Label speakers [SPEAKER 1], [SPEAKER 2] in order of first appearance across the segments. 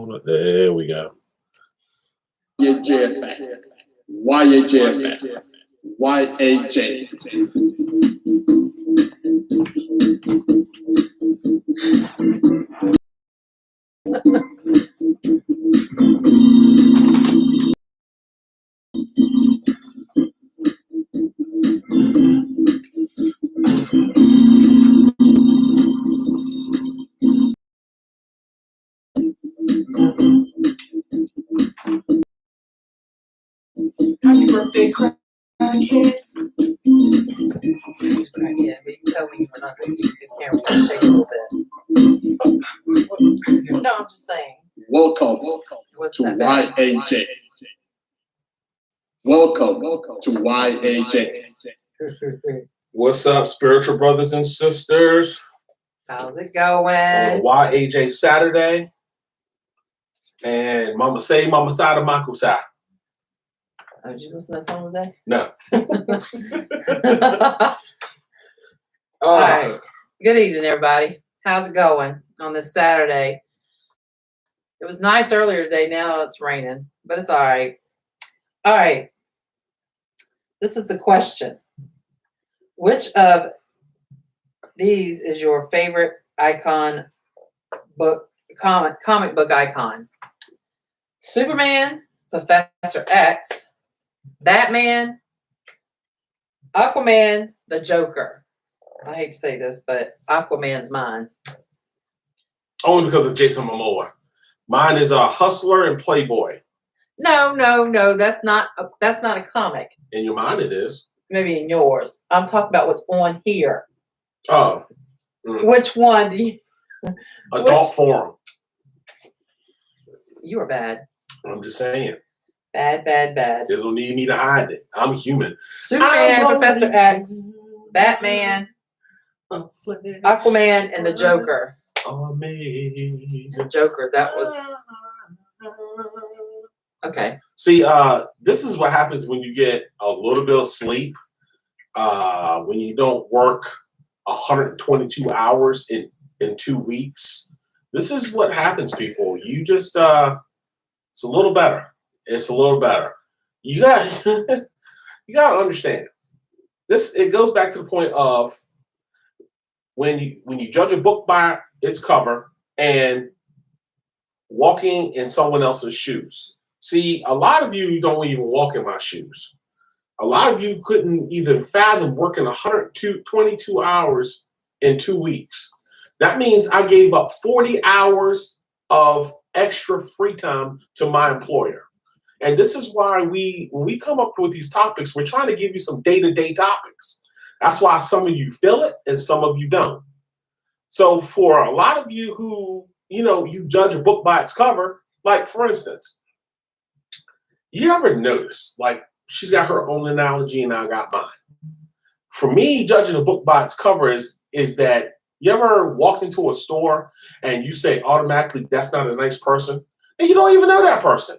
[SPEAKER 1] There we go.
[SPEAKER 2] YAJFF. YAJFF. YAJ.
[SPEAKER 3] Happy birthday, crackhead.
[SPEAKER 4] Yeah, but you tell me you were not going to use the camera to shake a little bit. No, I'm just saying.
[SPEAKER 2] Welcome
[SPEAKER 4] What's
[SPEAKER 2] to
[SPEAKER 4] that bad?
[SPEAKER 2] YAJ. Welcome to YAJ.
[SPEAKER 1] What's up, spiritual brothers and sisters?
[SPEAKER 4] How's it
[SPEAKER 1] On
[SPEAKER 4] going?
[SPEAKER 1] YAJ Saturday. And Mama Say, Mama Sada, Makusa.
[SPEAKER 4] Oh, did you listen to that song today?
[SPEAKER 1] No.
[SPEAKER 4] All right. Good evening, everybody. How's it going on this Saturday? It was nice earlier today. Now it's raining, but it's all right. All right. This is the question. Which of these is your favorite icon book, comic book icon? Superman, Professor X, Batman, Aquaman, the Joker. I hate to say this, but Aquaman's mine.
[SPEAKER 1] Only because of Jason Momoa. Mine is a Hustler and Playboy.
[SPEAKER 4] No. That's not a comic.
[SPEAKER 1] In your mind, it is.
[SPEAKER 4] Maybe in yours. I'm talking about what's on here.
[SPEAKER 1] Oh.
[SPEAKER 4] Which one do you?
[SPEAKER 1] Adult Forum.
[SPEAKER 4] You are bad.
[SPEAKER 1] I'm just saying.
[SPEAKER 4] Bad.
[SPEAKER 1] There's no need me to hide it. I'm human.
[SPEAKER 4] Superman, Professor X, Batman, Aquaman, and the Joker. The Joker. That was okay.
[SPEAKER 1] See, this is what happens when you get a little bit of sleep. When you don't work 122 hours in 2 weeks. This is what happens, people. You just it's a little better. It's a little better. You got you got to understand. This it goes back to the point of when you judge a book by its cover and walking in someone else's shoes. See, a lot of you don't even walk in my shoes. A lot of you couldn't even fathom working 122 hours in 2 weeks. That means I gave up 40 hours of extra free time to my employer. And this is why when we come up with these topics, we're trying to give you some day-to-day topics. That's why some of you feel it and some of you don't. So for a lot of you who, you judge a book by its cover, like for instance, you ever notice, like she's got her own analogy and I got mine. For me, judging a book by its cover is that you ever walk into a store and you say automatically that's not a nice person, and you don't even know that person.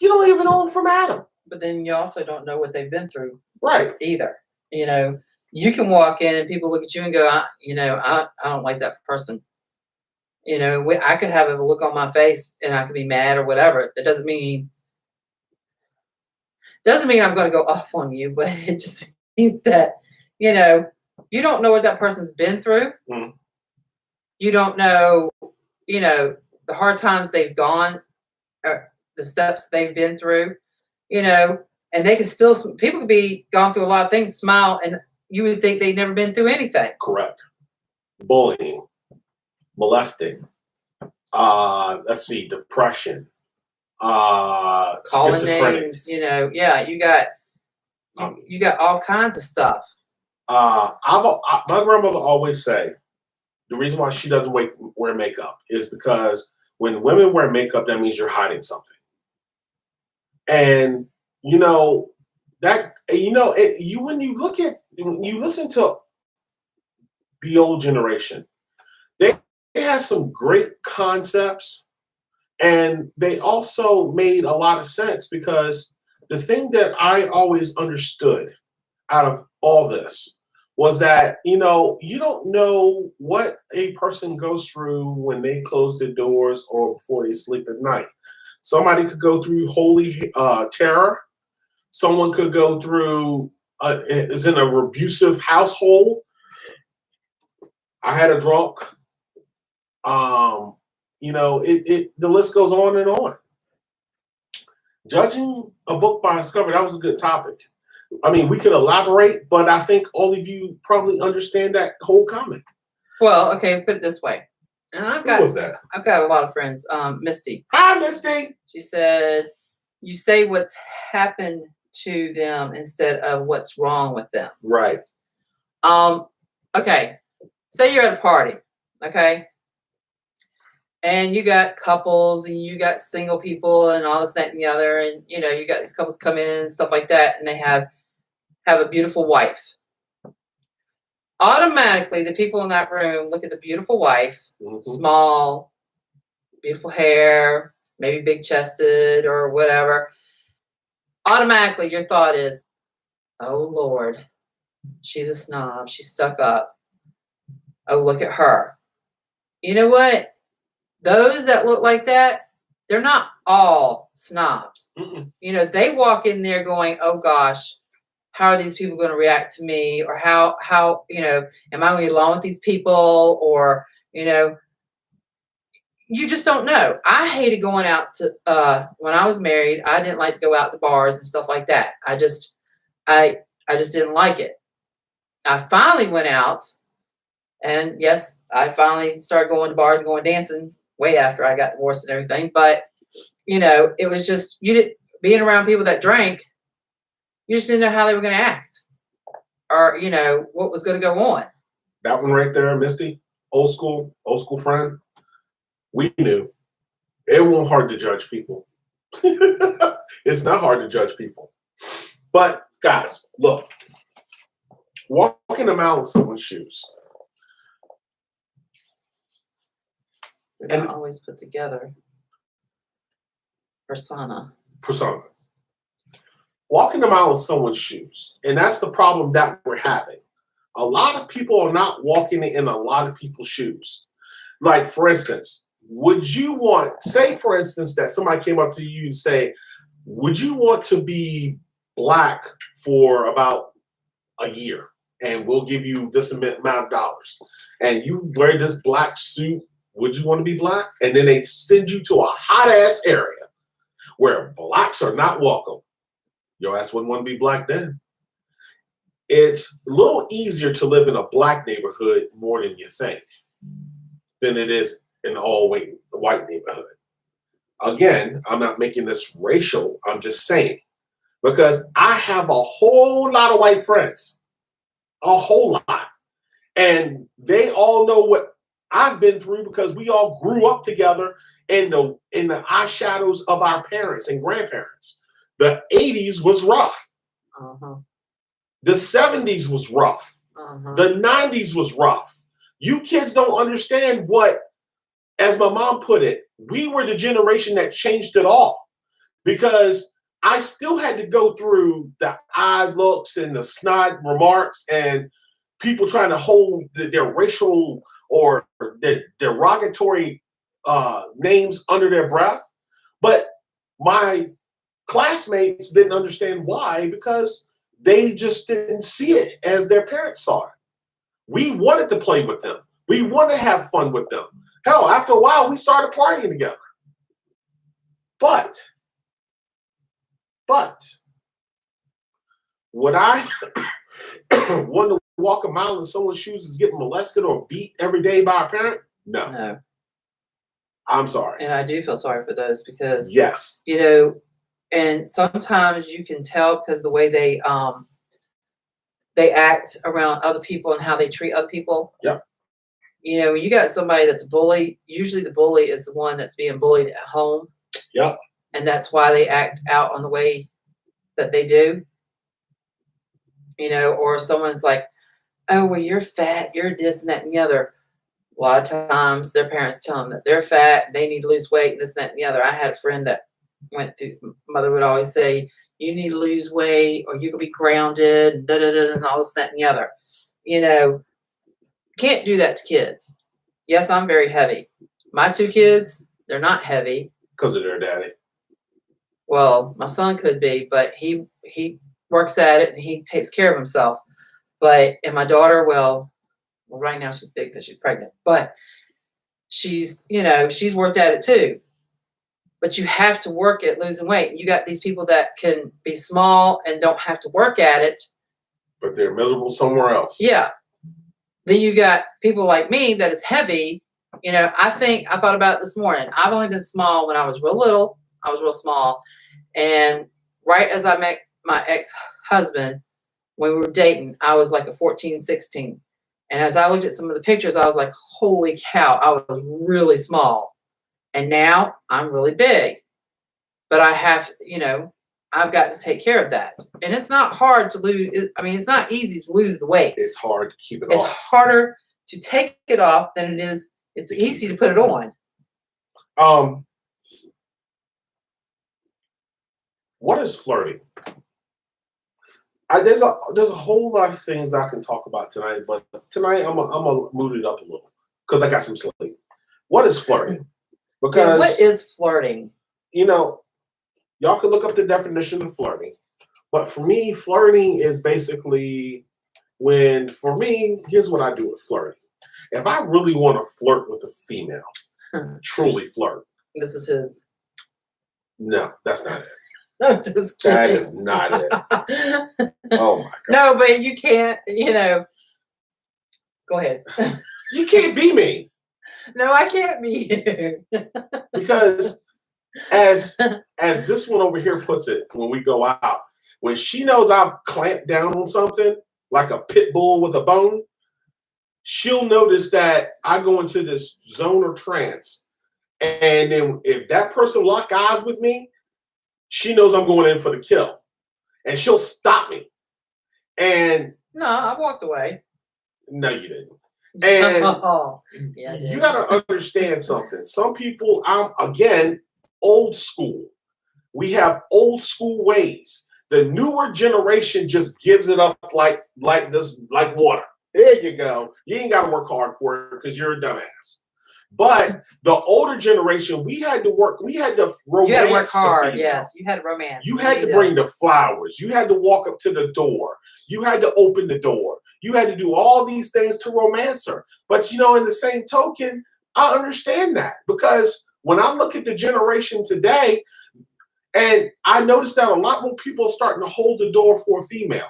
[SPEAKER 1] You don't even know them from Adam.
[SPEAKER 4] But then you also don't know what they've been through,
[SPEAKER 1] right?
[SPEAKER 4] Either. You can walk in and people look at you and go, I don't like that person. I could have a look on my face and I could be mad or whatever. That doesn't mean I'm going to go off on you, but it just means that, you don't know what that person's been through.
[SPEAKER 1] Mm.
[SPEAKER 4] You don't know, the hard times they've gone, or the steps they've been through, and they can still, people could be gone through a lot of things, smile, and you would think they've never been through anything.
[SPEAKER 1] Correct. Bullying, molesting, let's see, depression,
[SPEAKER 4] calling names, you got all kinds of stuff.
[SPEAKER 1] My grandmother always say the reason why she doesn't wear makeup is because when women wear makeup, that means you're hiding something. And when you listen to the old generation, they had some great concepts, and they also made a lot of sense, because the thing that I always understood out of all this was that, you know, you don't know what a person goes through when they close their doors or before they sleep at night. Somebody could go through holy terror. Someone could go through is in a abusive household. I had a drunk. You know, the list goes on and on. Judging a book by its cover, that was a good topic. I mean, we could elaborate, but I think all of you probably understand that whole comment.
[SPEAKER 4] Well, okay, put it this way. And
[SPEAKER 1] Who was that?
[SPEAKER 4] I've got a lot of friends. Misty.
[SPEAKER 1] Hi, Misty.
[SPEAKER 4] She said, you say what's happened to them instead of what's wrong with them.
[SPEAKER 1] Right.
[SPEAKER 4] Okay. Say you're at a party, okay? And you got couples and you got single people and all this, that, and the other, and you know, you got these couples come in and stuff like that, and they have a beautiful wife. Automatically, the people in that room look at the beautiful wife, small, beautiful hair, maybe big chested or whatever. Automatically, your thought is, oh Lord, she's a snob. She's stuck up. Oh, look at her. You know what? Those that look like that, they're not all snobs. You know, they walk in there going, oh gosh, how are these people going to react to me? Or how, you know, am I going to get along with these people? Or, you know, you just don't know. I hated going out to, when I was married, I didn't like to go out to bars and stuff like that. I just didn't like it. I finally went out, and yes, I finally started going to bars and going dancing way after I got divorced and everything. But, you know, it was just, being around people that drank, you just didn't know how they were going to act or, you know, what was going to go on.
[SPEAKER 1] That one right there, Misty, old school friend. We knew it wasn't hard to judge people. It's not hard to judge people. But guys, look, walking a mile in someone's shoes.
[SPEAKER 4] They're not always put together. Persona.
[SPEAKER 1] Walking a mile in someone's shoes. And that's the problem that we're having. A lot of people are not walking in a lot of people's shoes. Like, for instance, would you want, say, for instance, that somebody came up to you and say, would you want to be black for about a year? And we'll give you this amount of dollars. And you wear this black suit. Would you want to be black? And then they send you to a hot ass area where blacks are not welcome. Your ass wouldn't want to be black then. It's a little easier to live in a black neighborhood more than you think than it is in an all white neighborhood. Again, I'm not making this racial. I'm just saying, because I have a whole lot of white friends, a whole lot, and they all know what I've been through because we all grew up together in the eyeshadows of our parents and grandparents. The 80s was rough. The 70s was rough. The 90s was rough. You kids don't understand what, as my mom put it, we were the generation that changed it all, because I still had to go through the eye looks and the snide remarks and people trying to hold their racial or their derogatory names under their breath. But my classmates didn't understand why, because they just didn't see it as their parents saw it. We wanted to play with them. We wanted to have fun with them. Hell, after a while, we started partying together. But would I want to walk a mile in someone's shoes is getting molested or beat every day by a parent? No. I'm sorry.
[SPEAKER 4] And I do feel sorry for those because,
[SPEAKER 1] yes,
[SPEAKER 4] you know, and sometimes you can tell because the way they act around other people and how they treat other people.
[SPEAKER 1] Yep.
[SPEAKER 4] You know, when you got somebody that's a bully, usually the bully is the one that's being bullied at home.
[SPEAKER 1] Yep.
[SPEAKER 4] And that's why they act out on the way that they do. You know, or someone's like, oh, well, you're fat, you're this and that and the other. A lot of times their parents tell them that they're fat, they need to lose weight, this, that, and the other. I had a friend that went through, mother would always say, you need to lose weight or you could be grounded and da-da-da and all this, that, and the other. you know, can't do that to kids. Yes, I'm very heavy. My 2 kids, they're not heavy.
[SPEAKER 1] Because of their daddy.
[SPEAKER 4] Well, my son could be, but he works at it and he takes care of himself. But and my daughter, well, right now she's big because she's pregnant, but she's worked at it too. But you have to work at losing weight. You got these people that can be small and don't have to work at it.
[SPEAKER 1] But they're miserable somewhere else.
[SPEAKER 4] Yeah. Then you got people like me that is heavy. I thought about it this morning. I've only been small when I was real little. I was real small. And right as I met my ex-husband, when we were dating, I was like a 14, 16. And as I looked at some of the pictures, I was like, holy cow, I was really small. And now I'm really big. But I have, I've got to take care of that. And it's not hard to lose. I mean, it's not easy to lose the weight.
[SPEAKER 1] It's hard to keep it
[SPEAKER 4] It's
[SPEAKER 1] off.
[SPEAKER 4] harder to take it off than it is. It's easy to put it on.
[SPEAKER 1] What is flirting? There's a whole lot of things I can talk about tonight, but tonight I'm gonna mood it up a little because I got some sleep. What is flirting? Because
[SPEAKER 4] what is flirting?
[SPEAKER 1] y'all can look up the definition of flirting, but for me, flirting is basically here's what I do with flirting. If I really want to flirt with a female, truly flirt.
[SPEAKER 4] This is his.
[SPEAKER 1] No, that's not it.
[SPEAKER 4] No, just kidding.
[SPEAKER 1] That is not it. Oh my God.
[SPEAKER 4] No, but you can't, Go ahead.
[SPEAKER 1] You can't be me.
[SPEAKER 4] No, I can't be you.
[SPEAKER 1] Because as this one over here puts it, when we go out, when she knows I've clamped down on something like a pit bull with a bone, she'll notice that I go into this zone or trance. And then if that person lock eyes with me, she knows I'm going in for the kill. And she'll stop me. And
[SPEAKER 4] No, I walked away.
[SPEAKER 1] no, you didn't. And
[SPEAKER 4] yeah,
[SPEAKER 1] you got to understand something. Some people, I'm again old school. We have old school ways. The newer generation just gives it up like water. There you go. You ain't got to work hard for it because you're a dumbass. But the older generation, we had to work. We had to romance.
[SPEAKER 4] You had to work hard.
[SPEAKER 1] the
[SPEAKER 4] Yes, you had romance.
[SPEAKER 1] You had to bring the flowers. You had to walk up to the door. You had to open the door. You had to do all these things to romance her. But in the same token, I understand that because when I look at the generation today, and I noticed that a lot more people are starting to hold the door for a female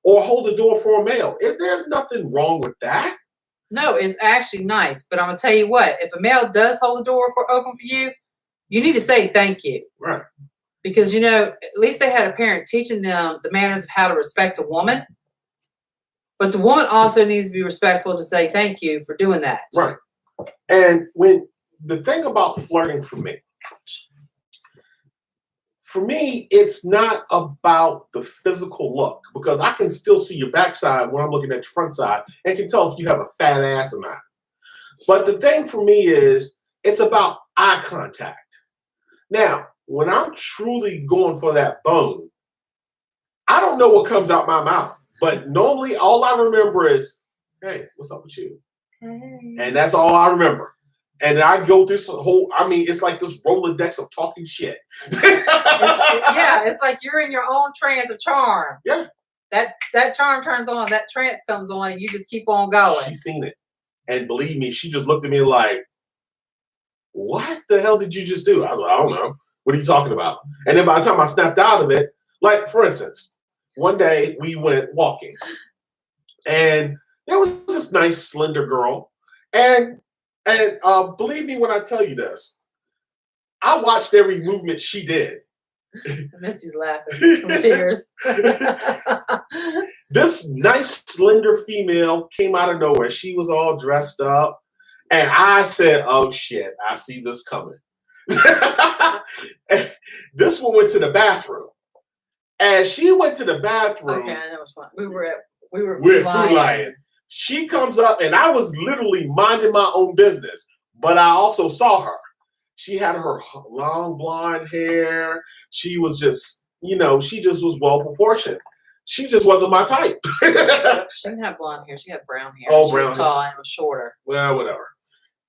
[SPEAKER 1] or hold the door for a male. There's nothing wrong with that.
[SPEAKER 4] No, it's actually nice. But I'm gonna tell you what: if a male does hold the door open for you, you need to say thank you.
[SPEAKER 1] Right.
[SPEAKER 4] Because at least they had a parent teaching them the manners of how to respect a woman. But the woman also needs to be respectful to say thank you for doing that.
[SPEAKER 1] Right. And when the thing about flirting for me, it's not about the physical look because I can still see your backside when I'm looking at your front side and can tell if you have a fat ass or not. But the thing for me is it's about eye contact. Now, when I'm truly going for that bone, I don't know what comes out my mouth. But normally, all I remember is, hey, what's up with you?
[SPEAKER 4] Hey.
[SPEAKER 1] And that's all I remember. And I go through it's like this Rolodex of talking shit.
[SPEAKER 4] It's like you're in your own trance of charm.
[SPEAKER 1] Yeah.
[SPEAKER 4] That charm turns on, that trance comes on, and you just keep on going.
[SPEAKER 1] She's seen it. And believe me, she just looked at me like, what the hell did you just do? I was like, I don't know. What are you talking about? And then by the time I snapped out of it, like, for instance, one day we went walking and there was this nice slender girl. And believe me when I tell you this, I watched every movement she did.
[SPEAKER 4] Misty's laughing from tears.
[SPEAKER 1] This nice slender female came out of nowhere. She was all dressed up. And I said, oh shit, I see this coming. This one went to the bathroom. As she went to the bathroom,
[SPEAKER 4] okay, I know which one. We were
[SPEAKER 1] Food Lion. She comes up, and I was literally minding my own business, but I also saw her. She had her long blonde hair. She was just, she just was well proportioned. she just wasn't my type.
[SPEAKER 4] She didn't have blonde hair. She had brown hair.
[SPEAKER 1] Oh,
[SPEAKER 4] she
[SPEAKER 1] brown
[SPEAKER 4] was
[SPEAKER 1] hair.
[SPEAKER 4] tall and was shorter.
[SPEAKER 1] Well, whatever.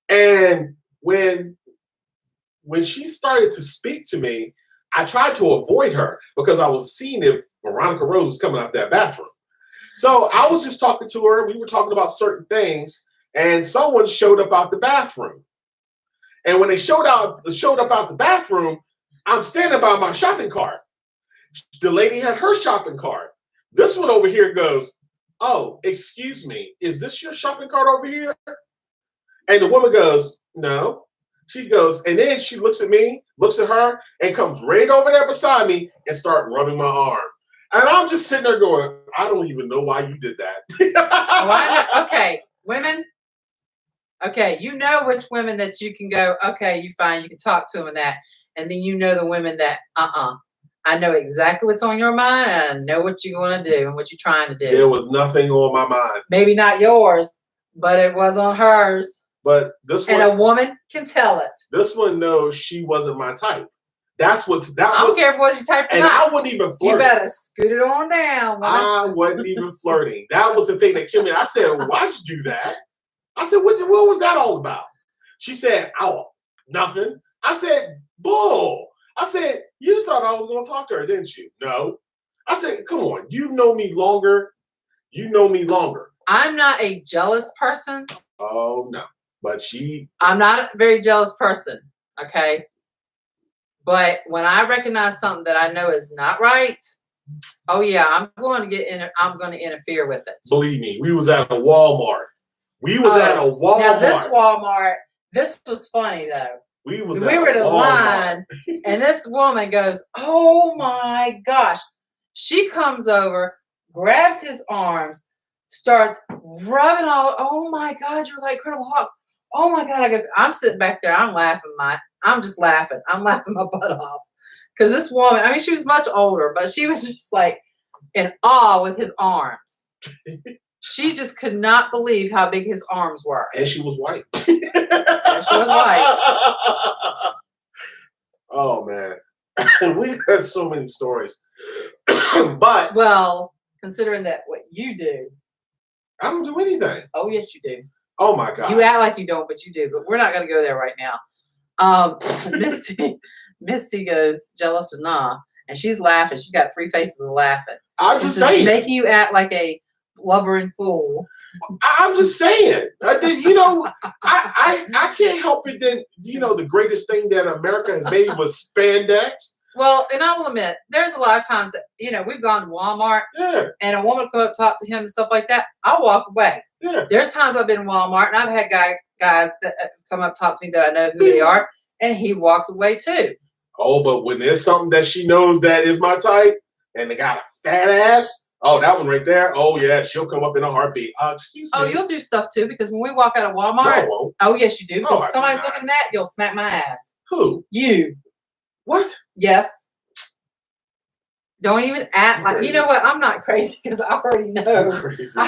[SPEAKER 1] And when she started to speak to me, I tried to avoid her because I was seeing if Veronica Rose was coming out that bathroom. So I was just talking to her. We were talking about certain things, and someone showed up out the bathroom. And when they showed up out the bathroom, I'm standing by my shopping cart. The lady had her shopping cart. This one over here goes, "Oh, excuse me, is this your shopping cart over here?" And the woman goes, "No." She goes, and then she looks at me, looks at her, and comes right over there beside me and start rubbing my arm. And I'm just sitting there going, I don't even know why you did that.
[SPEAKER 4] Okay, women. Okay, you know which women that you can go, okay, you fine, you can talk to them and that. And then you know the women that, I know exactly what's on your mind and I know what you're going to do and what you're trying to do.
[SPEAKER 1] There was nothing on my mind.
[SPEAKER 4] Maybe not yours, but it was on hers.
[SPEAKER 1] But this one,
[SPEAKER 4] and a woman can tell it.
[SPEAKER 1] This one knows she wasn't my type. I
[SPEAKER 4] don't care if it was your type or
[SPEAKER 1] and
[SPEAKER 4] not.
[SPEAKER 1] I wouldn't even flirt.
[SPEAKER 4] You better scoot it on down. Woman.
[SPEAKER 1] I wasn't even flirting. That was the thing that killed me. I said, "Why'd you do that?" I said, what was that all about? She said, "Oh, nothing." I said, "Bull." I said, "You thought I was going to talk to her, didn't you?" "No." I said, "Come on, you know me longer. You know me longer."
[SPEAKER 4] I'm not a jealous person.
[SPEAKER 1] Oh, no. But
[SPEAKER 4] I'm not a very jealous person, okay? But when I recognize something that I know is not right, oh yeah, I'm going to interfere with it.
[SPEAKER 1] Believe me, we was at a Walmart.
[SPEAKER 4] Now this Walmart, this was funny though.
[SPEAKER 1] We were
[SPEAKER 4] in a line, and this woman goes, "Oh my gosh!" She comes over, grabs his arms, starts rubbing all. "Oh my God, you're like Incredible Hulk." "Oh my God!" I'm sitting back there. I'm laughing. I'm just laughing. I'm laughing my butt off because this woman. I mean, she was much older, but she was just like in awe with his arms. She just could not believe how big his arms were.
[SPEAKER 1] And she was white.
[SPEAKER 4] And she was white.
[SPEAKER 1] Oh man, we had so many stories. But
[SPEAKER 4] well, considering that what you do,
[SPEAKER 1] I don't do anything.
[SPEAKER 4] Oh yes, you do.
[SPEAKER 1] Oh my God.
[SPEAKER 4] You act like you don't, but you do. But we're not going to go there right now. Misty goes jealous or nah, and she's laughing. She's got three faces of laughing.
[SPEAKER 1] I'm just saying,
[SPEAKER 4] making you act like a blubbering fool.
[SPEAKER 1] I'm just saying. You know, I can't help it that, you know, the greatest thing that America has made was spandex.
[SPEAKER 4] Well, and I will admit, there's a lot of times that, you know, we've gone to Walmart and a woman come up talk to him and stuff like that. I'll walk away.
[SPEAKER 1] Yeah.
[SPEAKER 4] There's times I've been in Walmart and I've had guys that come up talk to me that I know who they are, and he walks away too.
[SPEAKER 1] Oh, but when there's something that she knows that is my type and they got a fat ass, oh, that one right there. Oh yeah, she'll come up in a heartbeat. Excuse me.
[SPEAKER 4] Oh, you'll do stuff too, because when we walk out of Walmart,
[SPEAKER 1] no, I won't.
[SPEAKER 4] Oh yes, you do. Because if
[SPEAKER 1] I
[SPEAKER 4] somebody's
[SPEAKER 1] do not.
[SPEAKER 4] looking at that, you'll smack my ass.
[SPEAKER 1] Who?
[SPEAKER 4] You.
[SPEAKER 1] What?
[SPEAKER 4] Yes. Don't even act like,
[SPEAKER 1] crazy.
[SPEAKER 4] you know what? I'm not crazy because I already know.
[SPEAKER 1] You crazy.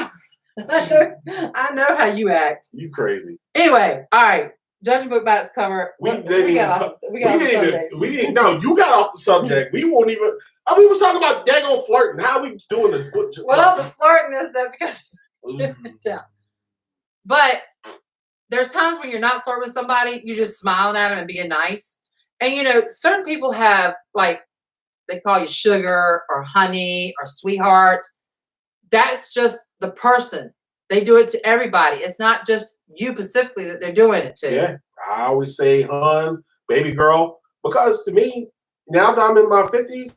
[SPEAKER 4] I know how you act.
[SPEAKER 1] You crazy.
[SPEAKER 4] Anyway, all right. Judging book by its cover.
[SPEAKER 1] We
[SPEAKER 4] got
[SPEAKER 1] didn't.
[SPEAKER 4] off the
[SPEAKER 1] No, you got off the subject. We won't even. We was talking about daggone flirting. How we doing the?
[SPEAKER 4] Well, the flirting is that because. Yeah. But there's times when you're not flirting with somebody, you're just smiling at them and being nice. And you know, certain people have like, they call you sugar or honey or sweetheart. That's just the person. They do it to everybody. It's not just you specifically that they're doing it to.
[SPEAKER 1] Yeah, I always say, "Hun, baby girl," because to me, now that I'm in my 50s,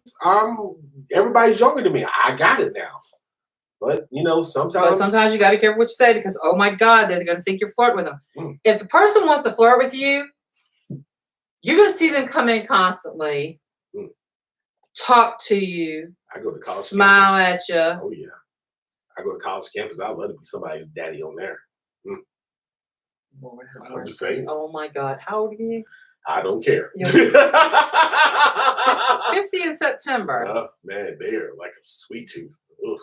[SPEAKER 1] everybody's younger than me. I got it now. But you know, sometimes
[SPEAKER 4] you gotta be careful what you say because oh my God, they're gonna think you're flirting with them. If the person wants to flirt with you, you're gonna see them come in constantly, talk to you,
[SPEAKER 1] I go to college,
[SPEAKER 4] smile
[SPEAKER 1] campus.
[SPEAKER 4] at you.
[SPEAKER 1] Oh yeah, I go to college campus. I'd love to be somebody's daddy on there.
[SPEAKER 4] Lord,
[SPEAKER 1] I'm just saying.
[SPEAKER 4] Oh my God, how old are you?
[SPEAKER 1] I don't care.
[SPEAKER 4] 50 in September.
[SPEAKER 1] Oh man, they're like a sweet tooth. Ugh.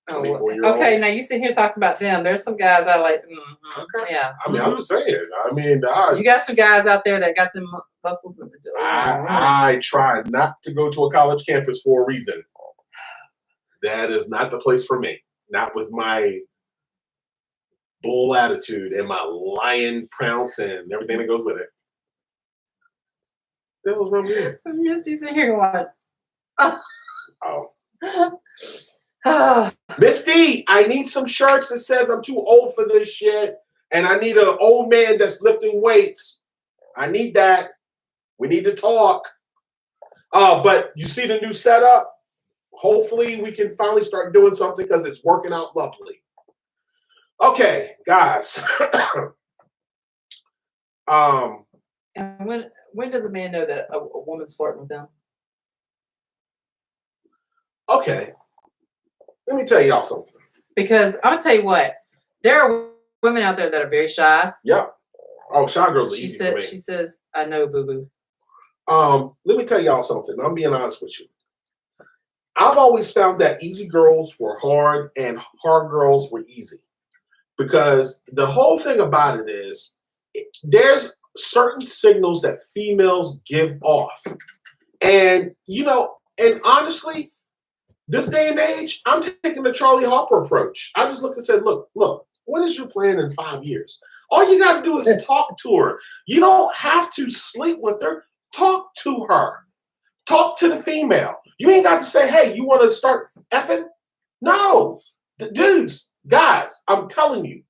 [SPEAKER 4] Oh,
[SPEAKER 1] 24-year-old.
[SPEAKER 4] okay, now you sit here talking about them. There's some guys I like.
[SPEAKER 1] Okay.
[SPEAKER 4] Yeah.
[SPEAKER 1] I mean, I'm just saying. I mean,
[SPEAKER 4] you got some guys out there that got them muscles in the door.
[SPEAKER 1] I try not to go to a college campus for a reason. that is not the place for me. Not with my bull attitude and my lion prounce and everything that goes with it. What the hell's wrong with you?
[SPEAKER 4] Misty's in here going,
[SPEAKER 1] Oh. Misty, I need some shirts that says I'm too old for this shit. And I need an old man that's lifting weights. I need that. We need to talk. But you see the new setup? Hopefully we can finally start doing something because it's working out lovely. Okay, guys.
[SPEAKER 4] and when does a man know that a woman's flirting with them?
[SPEAKER 1] Okay. Let me tell y'all something.
[SPEAKER 4] Because I'm gonna tell you what, there are women out there that are very shy.
[SPEAKER 1] Yep. Oh, shy girls are
[SPEAKER 4] She
[SPEAKER 1] easy for me.
[SPEAKER 4] She says, I know, boo-boo.
[SPEAKER 1] Let me tell y'all something. I'm being honest with you. I've always found that easy girls were hard and hard girls were easy. Because the whole thing about it is there's certain signals that females give off. And, and honestly, this day and age, I'm taking the Charlie Harper approach. I just look and said, look, what is your plan in 5 years? All you got to do is talk to her. You don't have to sleep with her. Talk to her. Talk to the female. You ain't got to say, hey, you want to start effing? No. The dudes, guys, I'm telling you,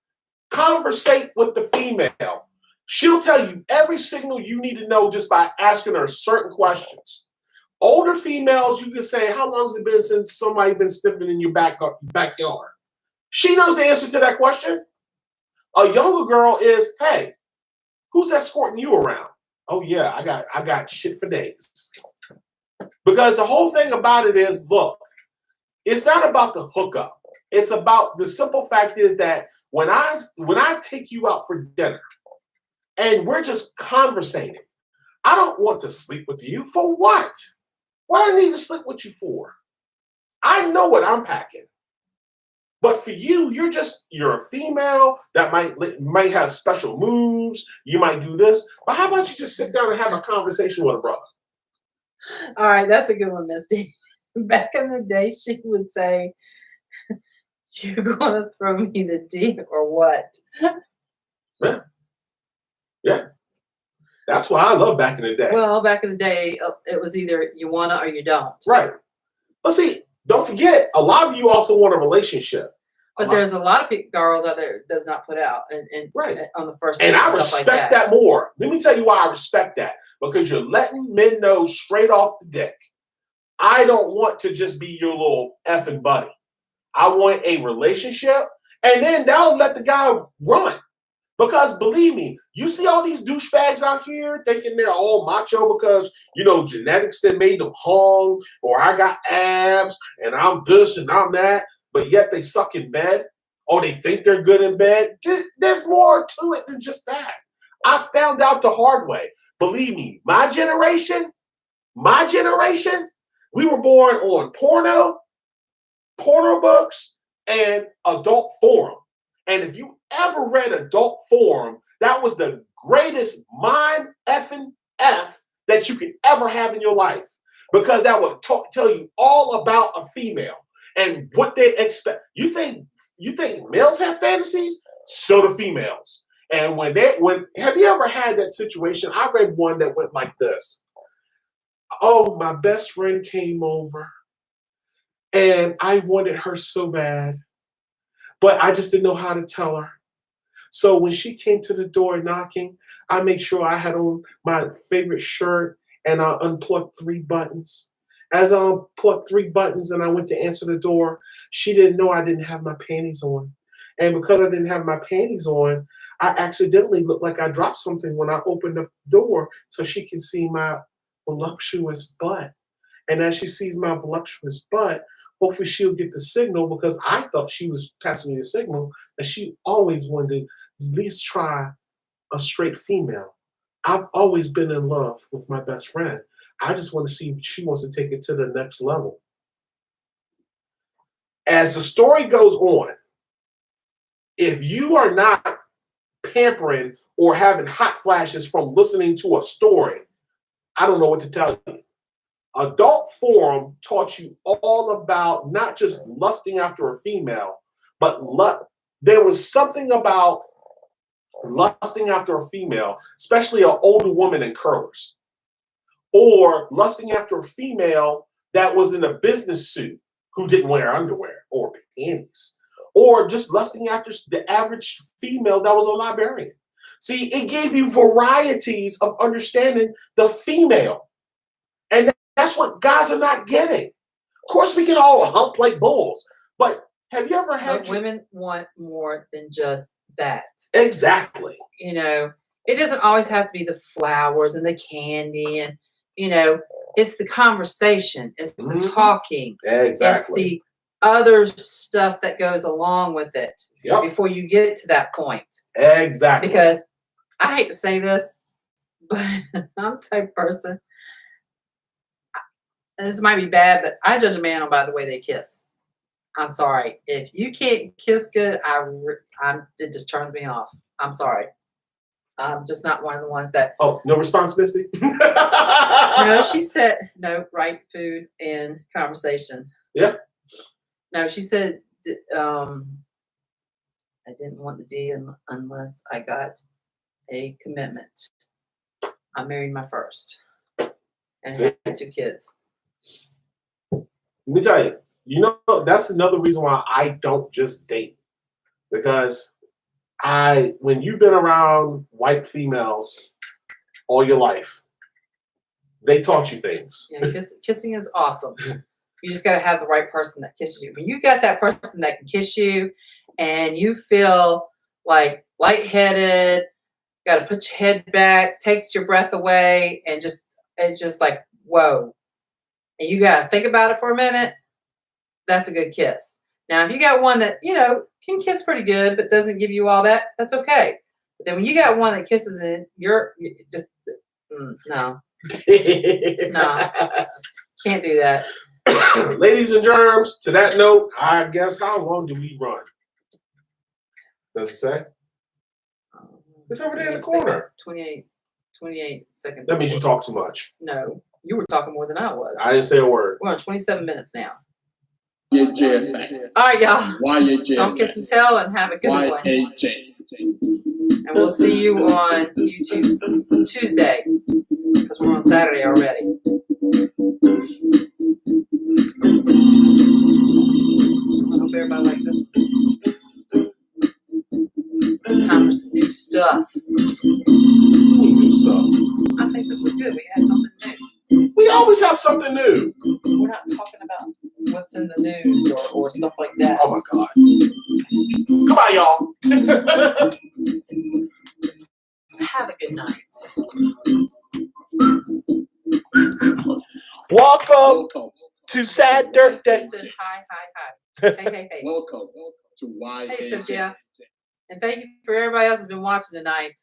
[SPEAKER 1] conversate with the female. She'll tell you every signal you need to know just by asking her certain questions. Older females, you can say, how long has it been since somebody been sniffing in your backyard? She knows the answer to that question. A younger girl is, hey, who's escorting you around? Oh yeah, I got shit for days. Because the whole thing about it is, look, it's not about the hookup. It's about the simple fact is that when I take you out for dinner and we're just conversating, I don't want to sleep with you. For what? What do I need to sleep with you for? I know what I'm packing. But for you, you're a female that might have special moves. You might do this. But how about you just sit down and have a conversation with a brother?
[SPEAKER 4] All right, that's a good one, Misty. Back in the day, she would say, you're going to throw me the D or what?
[SPEAKER 1] Yeah. That's why I love back in the day.
[SPEAKER 4] Well, back in the day, it was either you want to or you don't.
[SPEAKER 1] Right. But see, don't forget, a lot of you also want a relationship.
[SPEAKER 4] But there's a lot of girls out there that does not put out and
[SPEAKER 1] right
[SPEAKER 4] on the first
[SPEAKER 1] and
[SPEAKER 4] date
[SPEAKER 1] I
[SPEAKER 4] and stuff
[SPEAKER 1] respect
[SPEAKER 4] like that.
[SPEAKER 1] that more. Let me tell you why I respect that. Because you're letting men know straight off the deck. I don't want to just be your little effing buddy. I want a relationship, and then that'll let the guy run. Because believe me, you see all these douchebags out here thinking they're all macho because, genetics that made them hung, or I got abs, and I'm this and I'm that, but yet they suck in bed, or they think they're good in bed. There's more to it than just that. I found out the hard way. Believe me, my generation, we were born on porno books, and adult forum. And if you ever read adult forum, that was the greatest mind effing F that you could ever have in your life. Because that would tell you all about a female and what they expect. You think males have fantasies? So do females. And when have you ever had that situation? I read one that went like this. Oh, my best friend came over and I wanted her so bad, but I just didn't know how to tell her. So when she came to the door knocking, I made sure I had on my favorite shirt and I unplugged 3 buttons. As I unplugged 3 buttons and I went to answer the door, she didn't know I didn't have my panties on. And because I didn't have my panties on, I accidentally looked like I dropped something when I opened the door so she can see my voluptuous butt. And as she sees my voluptuous butt, hopefully she'll get the signal, because I thought she was passing me the signal that she always wanted to at least try a straight female. I've always been in love with my best friend. I just want to see if she wants to take it to the next level. As the story goes on, if you are not pampering or having hot flashes from listening to a story, I don't know what to tell you. Adult Forum taught you all about not just lusting after a female, but there was something about lusting after a female, especially an older woman in curlers, or lusting after a female that was in a business suit who didn't wear underwear or panties, or just lusting after the average female that was a librarian. See, it gave you varieties of understanding the female. And that's what guys are not getting. Of course, we can all hump like bulls, but have you ever had
[SPEAKER 4] But women want more than just that.
[SPEAKER 1] Exactly.
[SPEAKER 4] You know, it doesn't always have to be the flowers and the candy and, you know, it's the conversation, it's the talking, it's
[SPEAKER 1] Exactly.
[SPEAKER 4] the other stuff that goes along with it
[SPEAKER 1] Yep.
[SPEAKER 4] before you get to that point.
[SPEAKER 1] Exactly.
[SPEAKER 4] Because I hate to say this, but I'm the type of person, and this might be bad, but I judge a man on by the way they kiss. I'm sorry. If you can't kiss good, it just turns me off. I'm sorry. I'm just not one of the ones that.
[SPEAKER 1] Oh, no response, Misty?
[SPEAKER 4] No, she said no. Right, food and conversation.
[SPEAKER 1] Yeah.
[SPEAKER 4] No, she said I didn't want the D unless I got a commitment. I married my first, and had 2 kids.
[SPEAKER 1] Let me tell you, you know, that's another reason why I don't just date. Because when you've been around white females all your life, they taught you things.
[SPEAKER 4] Yeah, kissing is awesome. You just got to have the right person that kisses you. When you got that person that can kiss you and you feel like lightheaded, got to put your head back, takes your breath away, and it's just like, whoa. And you got to think about it for a minute, that's a good kiss. Now, if you got one that, you know, can kiss pretty good, but doesn't give you all that, that's okay. But then when you got one that kisses and you're just, no, can't do that.
[SPEAKER 1] Ladies and germs, to that note, I guess how long do we run? Does it say? It's over there in the corner.
[SPEAKER 4] 28 seconds.
[SPEAKER 1] That means you talk too much.
[SPEAKER 4] No, you were talking more than I was.
[SPEAKER 1] I didn't say a word.
[SPEAKER 4] We're on 27 minutes now.
[SPEAKER 2] YAJF.
[SPEAKER 4] All right, y'all.
[SPEAKER 2] YAJF.
[SPEAKER 4] Don't kiss and tell and have a good one.
[SPEAKER 2] YAJ.
[SPEAKER 4] And we'll see you on YouTube Tuesday because we're on Saturday already. I hope everybody liked this one. It's time for some new stuff.
[SPEAKER 1] New stuff.
[SPEAKER 4] I think this was good. We had something new.
[SPEAKER 1] We always have something new.
[SPEAKER 4] We're not talking about what's in the news or stuff like that.
[SPEAKER 1] Oh my God. Goodbye, y'all.
[SPEAKER 4] Have a good night.
[SPEAKER 1] Welcome
[SPEAKER 2] Welcome.
[SPEAKER 1] to Sad Dirt Day.
[SPEAKER 4] Said hi. Hey.
[SPEAKER 2] Welcome to YAJ.
[SPEAKER 4] Hey, Cynthia. And thank you for everybody else who's been watching tonight.